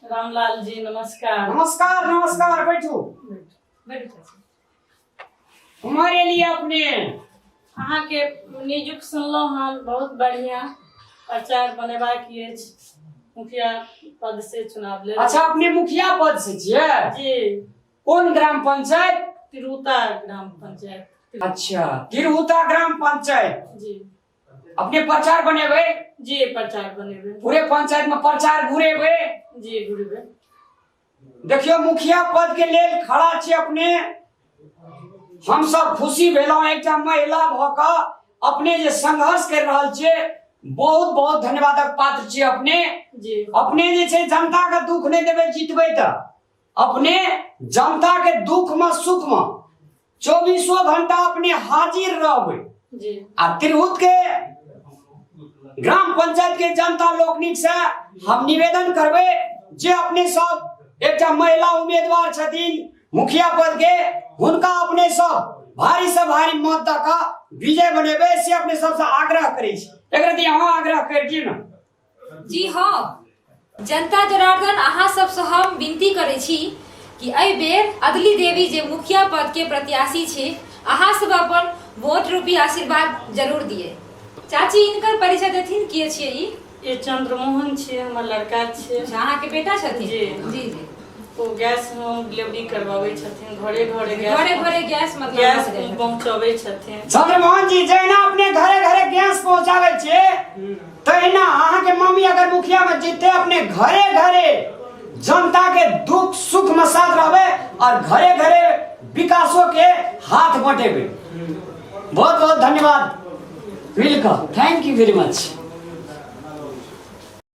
रामलाल जी नमस्कार। नमस्कार नमस्कार, बैठो। हमारे लिए अपने अहाँ के निजुक सुनलो हम बहुत बढ़िया प्रचार बनेबा किए मुखिया पद से चुनाव ले। अच्छा, अपने मुखिया पद से छियै? जी। कौन ग्राम पंचायत? तिरहुता ग्राम पंचायत। अच्छा, तिरहुता ग्राम पंचायत। जी। अपने प्रचार बनेबे? जी, प्रचार बनेबे। पूरे पंचायत में प्रचार घुरेबे? जी, घुरेबे। देखियो, मुखिया पद के लेल खड़ा छी अपने। हम सब खुशी भेलौ एकटा महिला भ क अपने जे संघर्ष कर रहल छियै, बहुत बहुत धन्यवादक पात्र छी अपने। जी। अपने जे छै जनता के दुख नहीं देबे, जीतबे त अपने जनता के दुख में सुख में 24 घंटा अपने हाजिर रहबे। जी। आ तिरहुत के ग्राम पंचायत के जनता लोकनिक से हम निवेदन करबे जे अपने सब एकटा महिला उम्मीदवार छथिन मुखिया पद के, हुनका अपने सब भारी से भारी मत द के विजय बनेबे से अपने सबसे आग्रह करै छी। एकरा दिया हम आग्रह करती ना। जी हाँ, जनता जनार्दन अहाँ सबसे हम विनती करे छी कि एहि बेर अदली देवी जे मुखिया पद के प्रत्याशी छे, अहाँ सब अपन वोट रूपी आशीर्वाद जरूर दिए। चाची, इनकर परिचय देथिन के छिए? ये चंद्रमोहन छे, हमर लड़का छे। अहाँ के बेटा छथिन? जी जी जी। वो गैस होम डिलीवरी करवावे छथिन, घरे घरे गैस मतलब गैस पहुंचावे छथिन। चंद्रमोहन जी, जहिना अपने घरे घरे गैस पहुंचावे छे, तहिना अहाँ के मम्मी अगर मुखिया में जीते अपने घरे घरे जनता के दुख सुख में साथ रहबे और घरे घरे विकासों के हाथ बटेबे। बहुत बहुत धन्यवाद। Welcome, thank you very much.